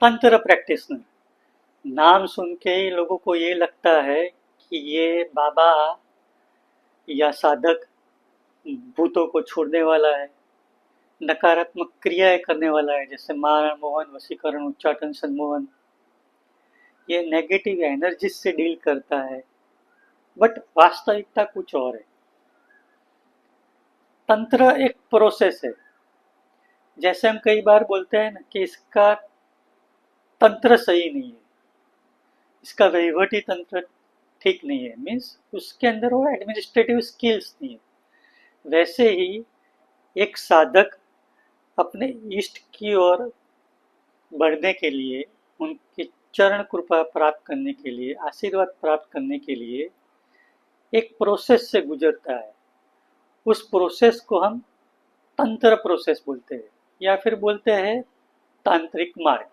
तंत्र प्रैक्टिशनर। नाम सुन के ही लोगों को ये लगता है कि ये बाबा या साधक भूतों को छोड़ने वाला है, नकारात्मक क्रियाएं करने वाला है, जैसे मारण, मोहन, वशीकरण, उच्चाटन, सम्मोहन। ये नेगेटिव एनर्जी से डील करता है, बट वास्तविकता कुछ और है। तंत्र एक प्रोसेस है। जैसे हम कई बार बोलते हैं ना कि इसका तंत्र सही नहीं है, इसका वहीवटी तंत्र ठीक नहीं है, मीन्स उसके अंदर वो एडमिनिस्ट्रेटिव स्किल्स नहीं है। वैसे ही एक साधक अपने इष्ट की ओर बढ़ने के लिए, उनकी चरण कृपा प्राप्त करने के लिए, आशीर्वाद प्राप्त करने के लिए एक प्रोसेस से गुजरता है। उस प्रोसेस को हम तंत्र प्रोसेस बोलते हैं, या फिर बोलते हैं तांत्रिक मार्ग।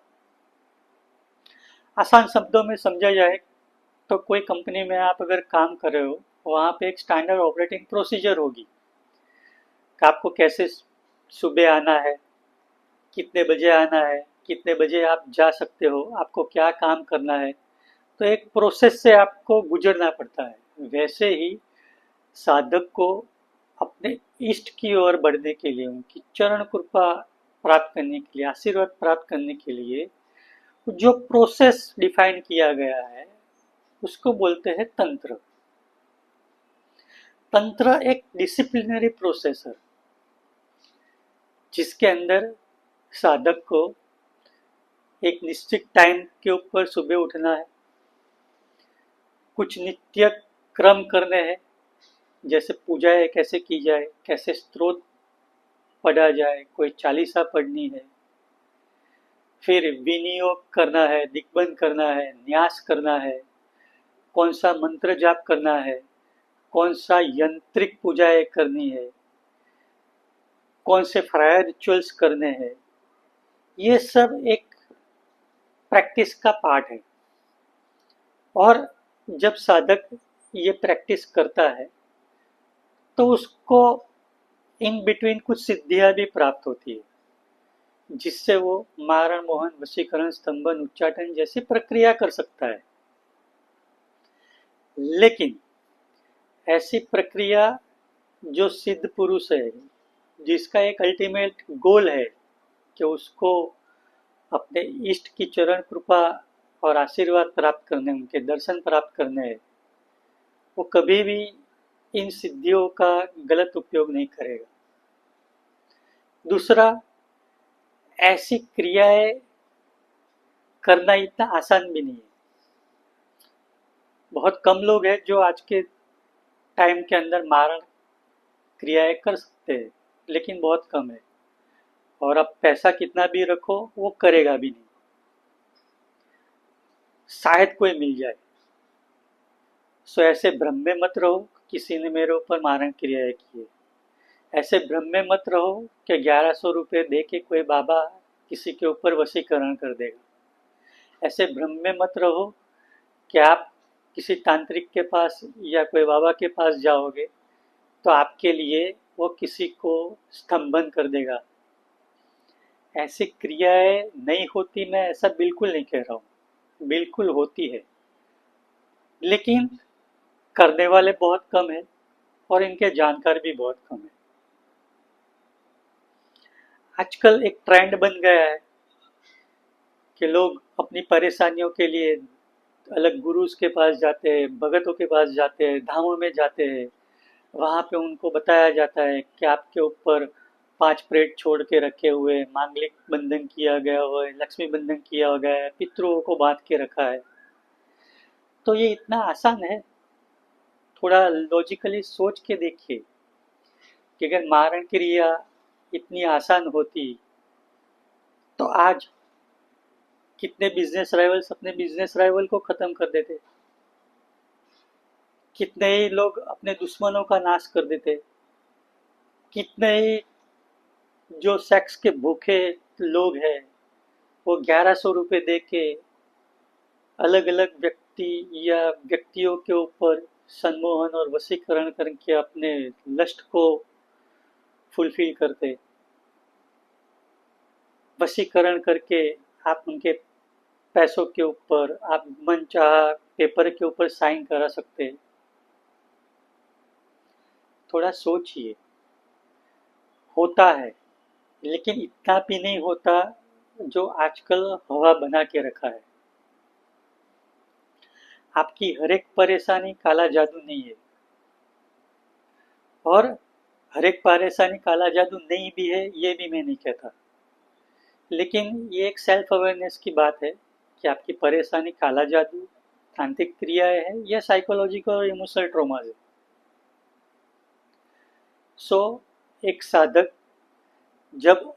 आसान शब्दों में समझा जाए तो कोई कंपनी में आप अगर काम कर रहे हो, वहाँ पे एक स्टैंडर्ड ऑपरेटिंग प्रोसीजर होगी कि आपको कैसे सुबह आना है, कितने बजे आना है, कितने बजे आप जा सकते हो, आपको क्या काम करना है। तो एक प्रोसेस से आपको गुजरना पड़ता है। वैसे ही साधक को अपने इष्ट की ओर बढ़ने के लिए, उनकी चरण कृपा प्राप्त करने के लिए, आशीर्वाद प्राप्त करने के लिए जो प्रोसेस डिफाइन किया गया है, उसको बोलते हैं तंत्र। तंत्र एक डिसिप्लिनरी प्रोसेस है, जिसके अंदर साधक को एक निश्चित टाइम के ऊपर सुबह उठना है, कुछ नित्य क्रम करने हैं, जैसे पूजाएं कैसे की जाए, कैसे स्तोत्र पढ़ा जाए, कोई चालीसा पढ़नी है, फिर विनियोग करना है, दिग्बंध करना है, न्यास करना है, कौन सा मंत्र जाप करना है, कौन सा यंत्रिक पूजाएं करनी है, कौन से फायर रिचुअल्स करने हैं। ये सब एक प्रैक्टिस का पार्ट है। और जब साधक ये प्रैक्टिस करता है तो उसको इन बिटवीन कुछ सिद्धियां भी प्राप्त होती है, जिससे वो मारण, मोहन, वशीकरण, स्तंभन, उच्चाटन जैसी प्रक्रिया कर सकता है। लेकिन ऐसी प्रक्रिया जो सिद्ध पुरुष है, जिसका एक अल्टीमेट गोल है कि उसको अपने इष्ट की चरण कृपा और आशीर्वाद प्राप्त करने, उनके दर्शन प्राप्त करने हैं, वो कभी भी इन सिद्धियों का गलत उपयोग नहीं करेगा। दूसरा, ऐसी क्रियाएं करना इतना आसान भी नहीं है। बहुत कम लोग हैं जो आज के टाइम के अंदर मारण क्रियाएं कर सकते हैं, लेकिन बहुत कम है। और अब पैसा कितना भी रखो, वो करेगा भी नहीं। शायद कोई मिल जाए। सो ऐसे भ्रम में मत रहो किसी ने मेरे ऊपर मारण क्रियाएं की है। ऐसे भ्रम में मत रहो कि 1100 रुपये दे के कोई बाबा किसी के ऊपर वशीकरण कर देगा। ऐसे भ्रम में मत रहो कि आप किसी तांत्रिक के पास या कोई बाबा के पास जाओगे तो आपके लिए वो किसी को स्तंभन कर देगा। ऐसी क्रियाएं नहीं होती, मैं ऐसा बिल्कुल नहीं कह रहा हूँ, बिल्कुल होती है, लेकिन करने वाले बहुत कम हैं और इनके जानकार भी बहुत कम है। आजकल एक ट्रेंड बन गया है कि लोग अपनी परेशानियों के लिए अलग गुरुज के पास जाते हैं, भगतों के पास जाते हैं, धामों में जाते हैं। वहाँ पे उनको बताया जाता है कि आपके ऊपर 5 प्रेत छोड़ के रखे हुए, मांगलिक बंधन किया गया हुआ है, लक्ष्मी बंधन किया गया है, पितरों को बांध के रखा है। तो ये इतना आसान है? थोड़ा लॉजिकली सोच के देखिए कि अगर मारण क्रिया इतनी आसान होती तो आज कितने बिजनेस राइवल्स अपने बिजनेस राइवल को खत्म कर देते, कितने ही लोग अपने दुश्मनों का नाश कर देते, कितने ही जो सेक्स के भूखे लोग हैं वो 1100 रुपये दे के अलग अलग व्यक्ति या व्यक्तियों के ऊपर सम्मोहन और वशीकरण करके अपने लस्ट को फुलफिल करते। वशीकरण करके आप उनके पैसों के ऊपर आप मनचाहा पेपर के ऊपर साइन करा सकते हैं। थोड़ा सोचिए, होता है, लेकिन इतना भी नहीं होता जो आजकल हवा बना के रखा है। आपकी हर एक परेशानी काला जादू नहीं है, और हर एक परेशानी काला जादू नहीं भी है, ये भी मैं नहीं कहता। लेकिन ये एक सेल्फ अवेयरनेस की बात है कि आपकी परेशानी काला जादू, तांत्रिक क्रियाएं है या साइकोलॉजिकल और इमोशनल ट्रॉमाज है। सो एक साधक जब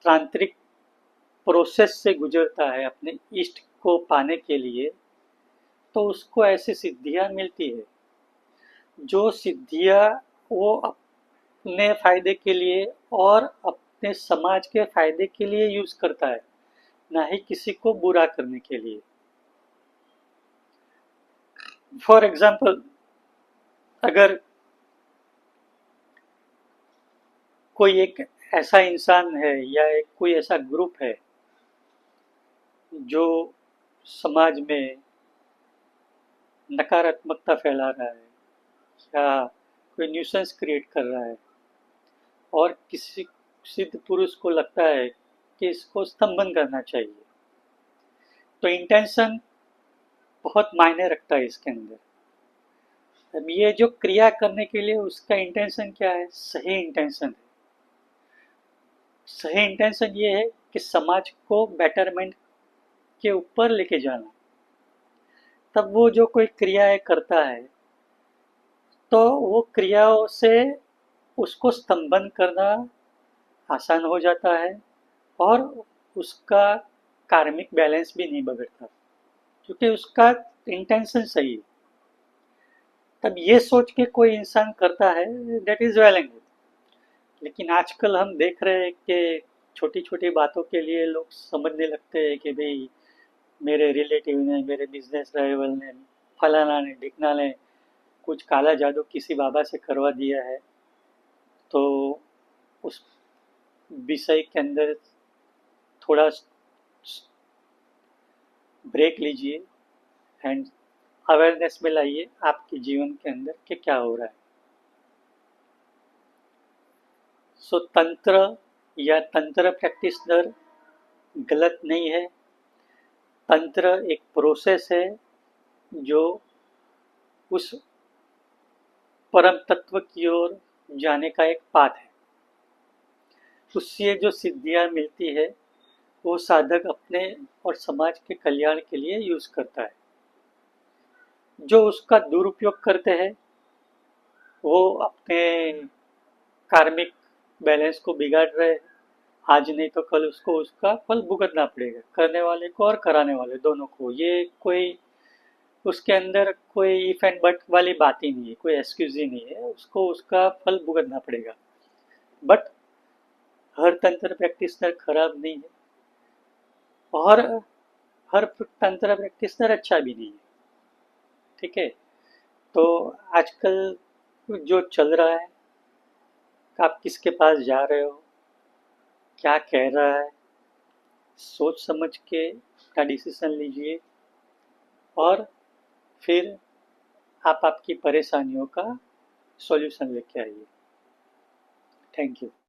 तांत्रिक प्रोसेस से गुजरता है अपने इष्ट को पाने के लिए, तो उसको ऐसी सिद्धियां मिलती है जो सिद्धियां वो अपने फायदे के लिए और अपने समाज के फायदे के लिए यूज करता है, ना ही किसी को बुरा करने के लिए। फॉर एग्जाम्पल, अगर कोई एक ऐसा इंसान है या एक कोई ऐसा ग्रुप है जो समाज में नकारात्मकता फैला रहा है या कोई न्यूसेंस क्रिएट कर रहा है, और किसी सिद्ध पुरुष को लगता है कि इसको स्तंभन करना चाहिए, तो इंटेंशन बहुत मायने रखता है इसके अंदर। अब ये जो क्रिया करने के लिए उसका इंटेंशन क्या है? सही इंटेंशन है। सही इंटेंशन ये है कि समाज को बेटरमेंट के ऊपर लेके जाना। तब वो जो कोई क्रियाएं करता है, तो वो क्रियाओं से उसको स्तंभन करना आसान हो जाता है, और उसका कार्मिक बैलेंस भी नहीं बिगड़ता, क्योंकि उसका इंटेंशन सही है। तब ये सोच के कोई इंसान करता है, that is well and good. लेकिन आजकल हम देख रहे हैं कि छोटी छोटी बातों के लिए लोग समझने लगते हैं कि भाई मेरे रिलेटिव ने, मेरे बिजनेस राइवल ने, फलाना ने, ढिकना ने कुछ काला जादू किसी बाबा से करवा दिया है, तो उस विषय के अंदर थोड़ा ब्रेक लीजिए एंड अवेयरनेस में लाइए आपके जीवन के अंदर कि क्या हो रहा है। सो तंत्र या तंत्र प्रैक्टिशनर गलत नहीं है। तंत्र एक प्रोसेस है जो उस परम तत्व की ओर जाने का एक पाथ है। उससे जो सिद्धियां मिलती है वो साधक अपने और समाज के कल्याण के लिए यूज करता है। जो उसका दुरुपयोग करते हैं वो अपने कार्मिक बैलेंस को बिगाड़ रहे हैं। आज नहीं तो कल उसको उसका फल भुगतना पड़ेगा, करने वाले को और कराने वाले दोनों को। ये कोई उसके अंदर कोई इफ एंड बट वाली बात ही नहीं है, कोई एक्सक्यूज ही नहीं है, उसको उसका फल भुगतना पड़ेगा। बट हर तंत्र प्रैक्टिशनर खराब नहीं है, और हर तंत्र प्रैक्टिशनर अच्छा भी नहीं है। ठीक है, तो आजकल जो चल रहा है, आप किसके पास जा रहे हो, क्या कह रहा है, सोच समझ के का डिसीजन लीजिए, और फिर आप आपकी परेशानियों का सॉल्यूशन लेके आइए। Thank you.